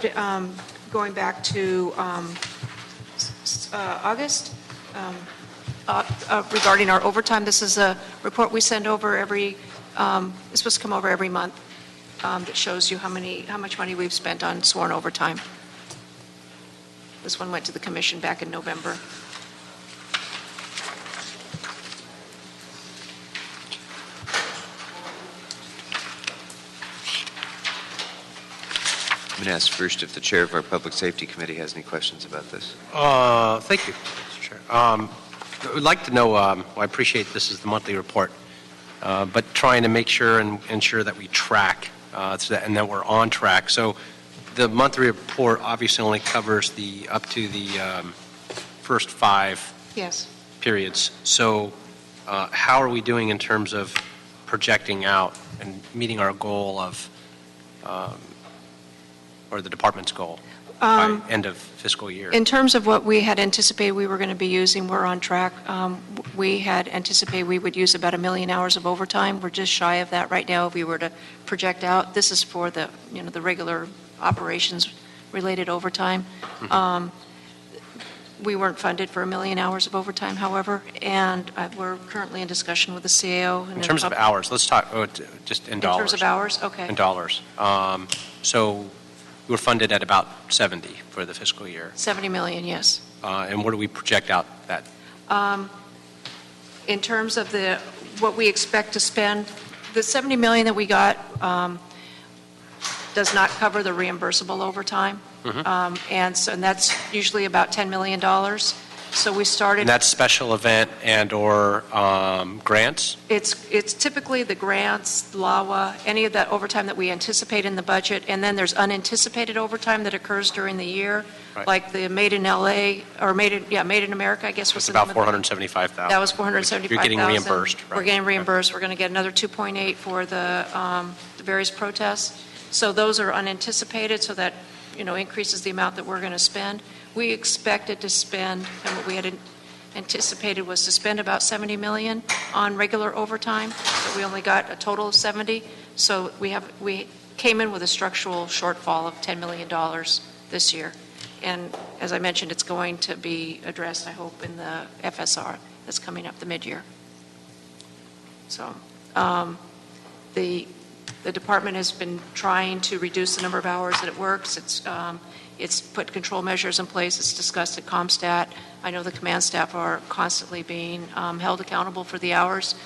K: going back to August regarding our overtime. This is a report we send over it's supposed to come over every month that shows you how much money we've spent on sworn overtime. This one went to the commission back in November.
A: I'm going to ask first if the chair of our Public Safety Committee has any questions about this.
G: Thank you, Mr. Chair. I would like to know, I appreciate this is the monthly report, but trying to make sure and ensure that we track and that we're on track. So the monthly report obviously only covers up to the first 5
K: Yes.
G: periods. So how are we doing in terms of projecting out and meeting our goal of, or the department's goal by end of fiscal year?
K: In terms of what we had anticipated we were going to be using, we're on track. We had anticipated we would use about 1 million hours of overtime. We're just shy of that right now if we were to project out. This is for the, the regular operations-related overtime. We weren't funded for 1 million hours of overtime, however, and we're currently in discussion with the CAO.
G: In terms of hours, let's talk just in dollars.
K: In terms of hours? Okay.
G: In dollars. So we were funded at about 70 for the fiscal year.
K: 70 million, yes.
G: And what do we project out that?
K: In terms of what we expect to spend, the 70 million that we got does not cover the reimbursable overtime. And that's usually about $10 million. So we started.
G: And that's special event and or grants?
K: It's typically the grants, LAWA, any of that overtime that we anticipate in the budget, and then there's unanticipated overtime that occurs during the year,
G: Right.
K: like the Made in LA, or Made in America, I guess was
G: It's
K: the
G: about
K: name of it.
G: $475,000.
K: That was $475,000.
G: You're getting reimbursed, right?
K: We're getting reimbursed. We're going to get another 2.8 for the various protests. So those are unanticipated, so that, increases the amount that we're going to spend. We expected to spend, and what we had anticipated was to spend about 70 million on regular overtime, but we only got a total of 70. So we came in with a structural shortfall of $10 million this year. And as I mentioned, it's going to be addressed, I hope, in the FSR that's coming up the mid-year. So the department has been trying to reduce the number of hours that it works. It's put control measures in place. It's discussed at ComStat. I know the command staff are constantly being held accountable for the hours,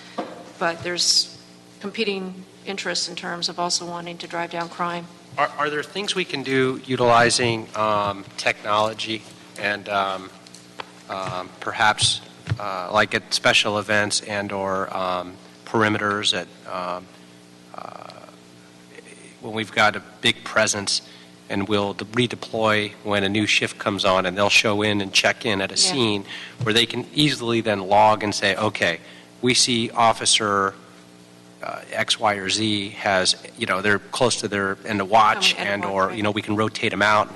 K: but there's competing interests in terms of also wanting to drive down crime.
G: Are there things we can do utilizing technology and perhaps like at special events and or perimeters at when we've got a big presence and we'll redeploy when a new shift comes on and they'll show in and check in at a scene where they can easily then log and say, okay, we see officer X, Y, or Z has, they're close to their end of watch and or,
K: right.
G: We can rotate them out.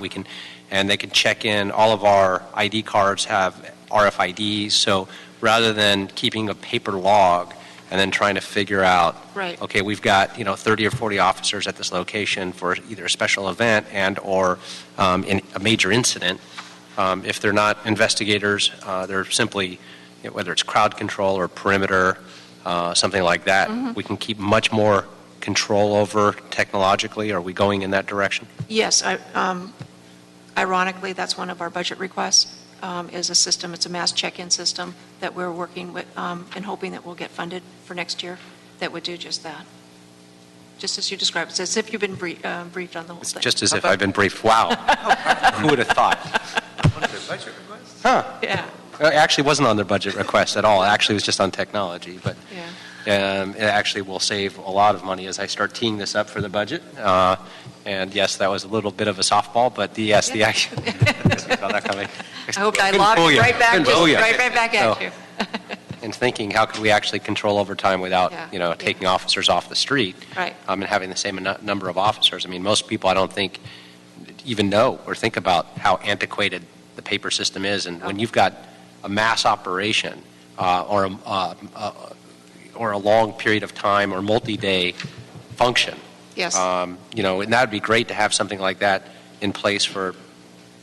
G: And they can check in. All of our ID cards have RFIDs. So rather than keeping a paper log and then trying to figure out,
K: Right.
G: okay, we've got 30 or 40 officers at this location for either a special event and or in a major incident. If they're not investigators, they're simply, whether it's crowd control or perimeter, something like that.
K: Mm-hmm.
G: We can keep much more control over technologically. Are we going in that direction?
K: Yes. Ironically, that's one of our budget requests, is a system. It's a mass check-in system that we're working with and hoping that we'll get funded for next year that would do just that. Just as you described. It's as if you've been briefed on the whole thing.
G: Just as if I've been briefed. Wow. Who would have thought?
A: One of the budget requests?
G: Huh.
K: Yeah.
G: It actually wasn't on their budget request at all. It actually was just on technology. But
K: Yeah.
G: it actually will save a lot of money as I start teeing this up for the budget. And yes, that was a little bit of a softball, but the action. I saw that coming.
K: I hope I lobbed it right back at you.
G: And thinking, how could we actually control overtime without, taking officers off the street?
K: Right.
G: And having the same number of officers. I mean, most people I don't think even know or think about how antiquated the paper system is. And when you've got a mass operation or a long period of time or multi-day function,
K: Yes.
G: and that would be great to have something like that in place for,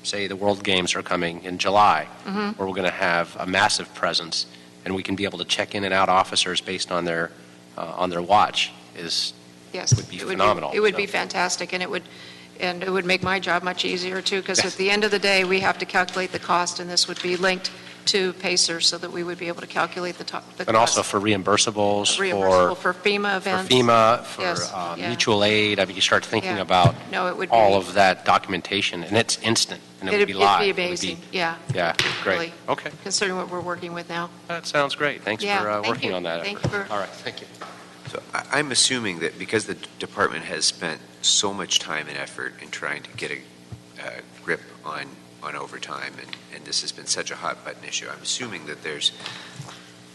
G: say, the World Games are coming in July, where we're going to have a massive presence, and we can be able to check in and out officers based on their watch.
K: Yes.
G: Would be phenomenal.
K: It would be fantastic, and And it would make my job much easier, too, because at the end of the day, we have to calculate the cost, and this would be linked to Pacer so that we would be able to calculate the cost.
G: And also for reimbursables,
K: Reimbursable for FEMA
G: for
K: events.
G: FEMA, for
K: Yes, yeah.
G: mutual aid. I mean, you start thinking
K: Yeah.
G: about
K: No, it would be.
G: all of that documentation, and it's instant, and it would be live.
K: It'd be amazing, yeah.
G: Yeah, great.
K: Really,
G: Okay,
K: considering what we're working with now.
G: that sounds great. Thanks
K: Yeah,
G: for
K: thank
G: working
K: you.
G: on that.
K: Thank
G: effort.
K: you for-
G: All right, thank you.
A: So I'm assuming that because the department has spent so much time and effort in trying to get a grip on overtime, and this has been such a hot button issue, I'm assuming that there's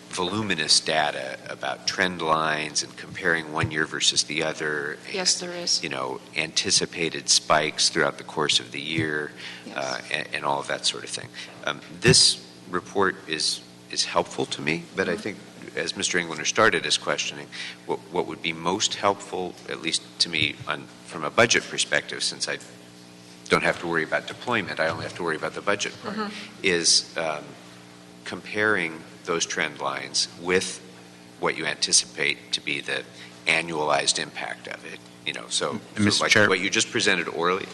A: voluminous data about trend lines and comparing one year versus the other.
K: Yes, there is.
A: You know, anticipated spikes throughout the course of the year,
K: Yes.
A: and all of that sort of thing. This report is helpful to me, but I think, as Mr. Englander started his questioning, what would be most helpful, at least to me, from a budget perspective, since I don't have to worry about deployment, I only have to worry about the budget part, is comparing those trend lines with what you anticipate to be the annualized impact of it. You know, so
B: Mr.
A: like
B: Chair-
A: what you just presented orally.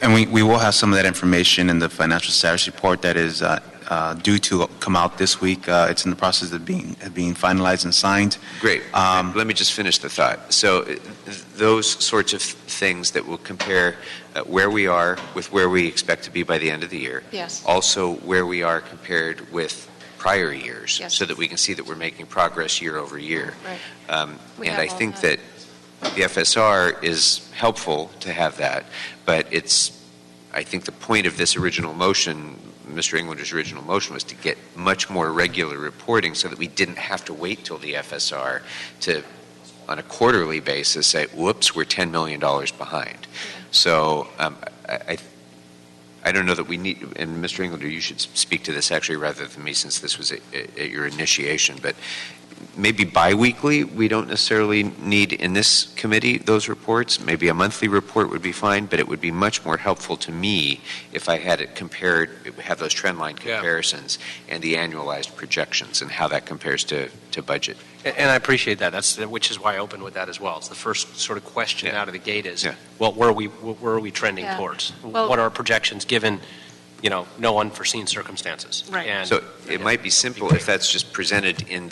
B: And we will have some of that information in the financial status report that is due to come out this week. It's in the process of being finalized and signed.
A: Great. Let me just finish the thought. So those sorts of things that will compare where we are with where we expect to be by the end of the year.
K: Yes.
A: Also where we are compared with prior years,
K: Yes.
A: so that we can see that we're making progress year over year.
K: Right. We
A: And
K: have
A: I
K: all
A: think
K: that.
A: that the FSR is helpful to have that, but I think the point of this original motion, Mr. Englander's original motion, was to get much more regular reporting so that we didn't have to wait till the FSR to, on a quarterly basis, say, whoops, we're $10 million behind. So I don't know that we need, and Mr. Englander, you should speak to this actually rather than me, since this was at your initiation, but maybe biweekly, we don't necessarily need in this committee those reports. Maybe a monthly report would be fine, but it would be much more helpful to me if I had it compared, have those trend line comparisons and the annualized projections and how that compares to budget.
G: And I appreciate that. Which is why I opened with that as well. It's the first sort of question out of the gate is, well, where are we trending
K: Yeah.
G: towards?
K: Well-
G: What are our projections given, no unforeseen circumstances?
K: Right.
G: And
A: So it might be simple if that's just presented in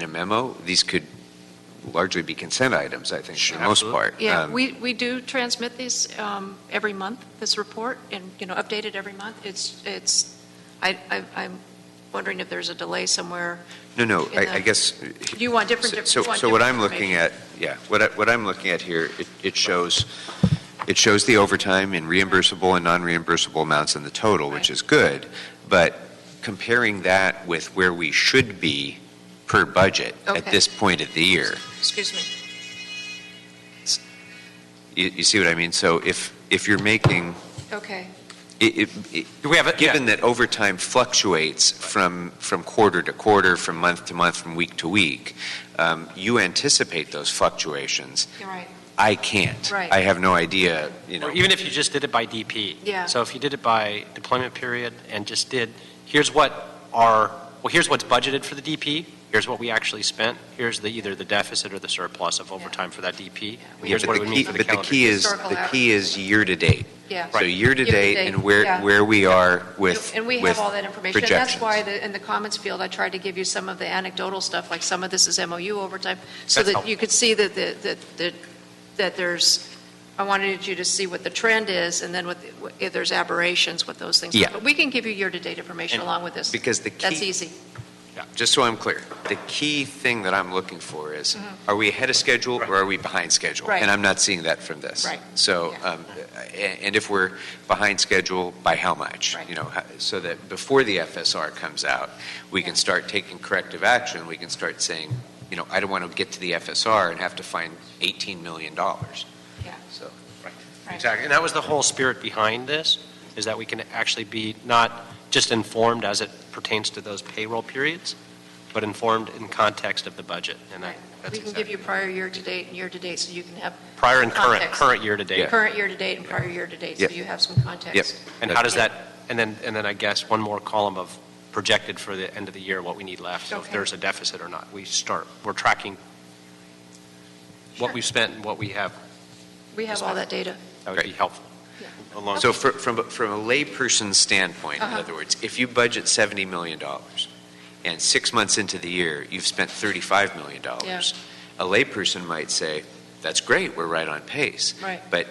A: a memo. These could largely be consent items, I think, for the most part.
K: Yeah, we do transmit these every month, this report, and, update it every month. I'm wondering if there's a delay somewhere.
A: No,
K: in
A: I guess.
K: You want different.
A: So what I'm looking at, what I'm looking at here, it shows the overtime in reimbursable and non-reimbursable amounts in the total, which is good, but comparing that with where we should be per budget at
K: Okay.
A: this point of the year.
K: Excuse me.
A: You see what I mean? So if you're making,
K: Okay.
G: Do we have it?
A: given that overtime fluctuates from quarter to quarter, from month to month, from week to week, you anticipate those fluctuations.
K: You're right.
A: I can't.
K: Right.
A: I have no idea,
G: Or even if you just did it by DP.
K: Yeah.
G: So if you did it by deployment period and just did, here's what's budgeted for the DP, here's what we actually spent, here's either the deficit or the surplus of overtime for that DP, and here's what it would mean for the calendar.
A: But the key is year to date.
K: Yeah.
A: So year to date and
K: yeah.
A: where we are with
K: And we
A: with
K: have all that information. And
A: projections.
K: that's why in the comments field, I tried to give you some of the anecdotal stuff, like some of this is MOU overtime, so
G: That's
K: that you could see that there's, I wanted you to see what the trend is, and then if there's aberrations, what those things are.
A: Yeah.
K: But we can give you year-to-date information
A: And
K: along with this.
A: because the key-
K: That's easy.
A: Just so I'm clear, the key thing that I'm looking for is, are we ahead of schedule or are we behind schedule?
K: Right.
A: And I'm not seeing that from this.
K: Right.
A: So, and if we're behind schedule, by how much?
K: Right.
A: So that before the FSR comes out, we can
K: Yeah.
A: start taking corrective action. We can start saying, I don't want to get to the FSR and have to find $18 million.
K: Yeah.
A: So,
K: Right.
G: Exactly, and that was the whole spirit behind this, is that we can actually be not just informed as it pertains to those payroll periods, but informed in context of the budget, and
K: Right.
G: that's
K: We can
G: exactly.
K: give you prior year-to-date and year-to-date, so you can have
G: Prior and
K: context.
G: current year-to-date.
K: current year-to-date and prior year-to-date, so
A: Yep.
K: you have some context.
A: Yep.
G: And how does that, and then I guess one more column of projected for the end of the year, what we need left. So if
K: Okay.
G: there's a deficit or not, we're tracking what
K: Sure.
G: we've spent and what we have.
K: We have all that data.
G: That would be helpful.
A: So from a layperson's standpoint, in other words, if you budget $70 million and 6 months into the year, you've spent $35 million, a layperson might say, that's great, we're right on pace.
K: Right.
A: But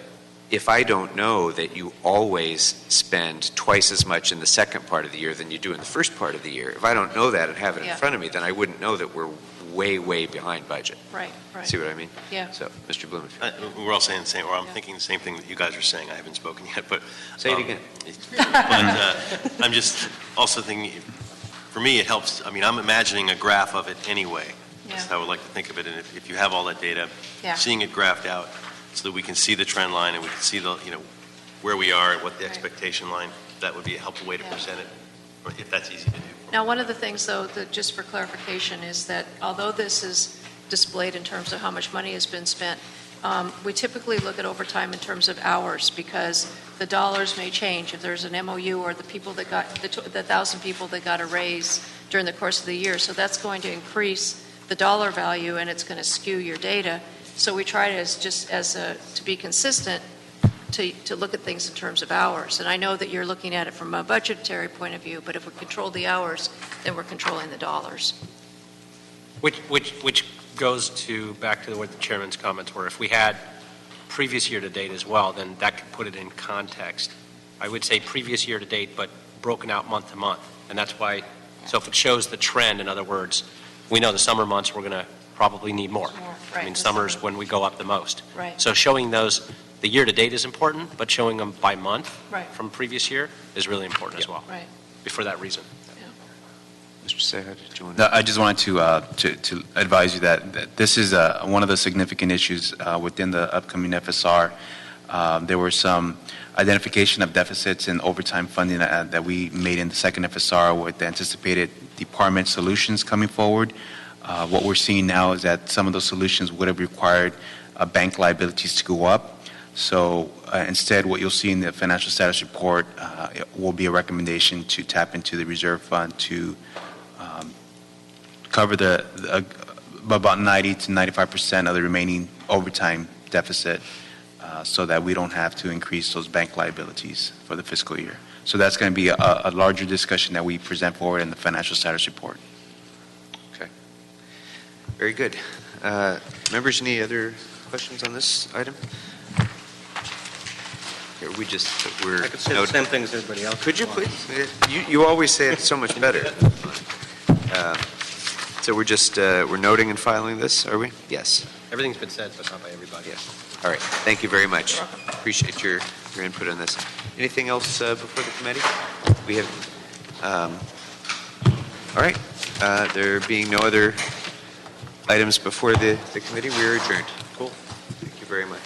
A: if I don't know that you always spend twice as much in the second part of the year than you do in the first part of the year, if I don't know that and have it in front of me, then I wouldn't know that we're way, way behind budget.
K: Right, right.
A: See what I mean?
K: Yeah.
A: So, Mr. Blumenfield.
F: We're all saying the same, or I'm thinking the same thing that you guys are saying. I haven't spoken yet, but...
A: Say it again.
F: But I'm just also thinking, for me, it helps, I mean, I'm imagining a graph of it anyway. That's how I would like to think of it, and if you have all that data, seeing it graphed out so that we can see the trend line and we can see the, where we are and what the expectation line, that would be a helpful way to present it, if that's easy to do.
K: Now, one of the things, though, that just for clarification, is that although this is displayed in terms of how much money has been spent, we typically look at overtime in terms of hours, because the dollars may change. If there's an MOU or the people that got, the 1,000 people that got a raise during the course of the year, so that's going to increase the dollar value and it's going to skew your data. So we try to, to be consistent, to look at things in terms of hours. And I know that you're looking at it from a budgetary point of view, but if we control the hours, then we're controlling the dollars.
G: Which goes back to what the chairman's comments were. If we had previous year to date as well, then that could put it in context. I would say previous year to date, but broken out month to month. And that's why, so if it shows the trend, in other words, we know the summer months we're going to probably need more.
K: Right.
G: I mean, summer's when we go up the most.
K: Right.
G: So showing those, the year to date is important, but showing them by month from previous year is really important as well.
K: Right.
G: For that reason.
A: Mr. Seha, did you want
B: No, I just wanted to advise you that this is one of the significant issues within the upcoming FSR. There were some identification of deficits in overtime funding that we made in the second FSR with the anticipated department solutions coming forward. What we're seeing now is that some of those solutions would have required bank liabilities to go up. So instead, what you'll see in the financial status report will be a recommendation to tap into the reserve fund to cover about 90 to 95% of the remaining overtime deficit so that we don't have to increase those bank liabilities for the fiscal year. So that's going to be a larger discussion that we present forward in the financial status report.
A: Okay. Very good. Members, any other questions on this item? Here, we're...
E: I could say the same thing as everybody else.
A: Could you please? You always say it so much better. So we're noting and filing this, are we? Yes.
G: Everything's been said, but not by everybody.
A: Yes. All right. Thank you very much. Appreciate your input on this. Anything else before the committee? We have... all right. There being no other items before the committee, we are adjourned. Cool. Thank you very much.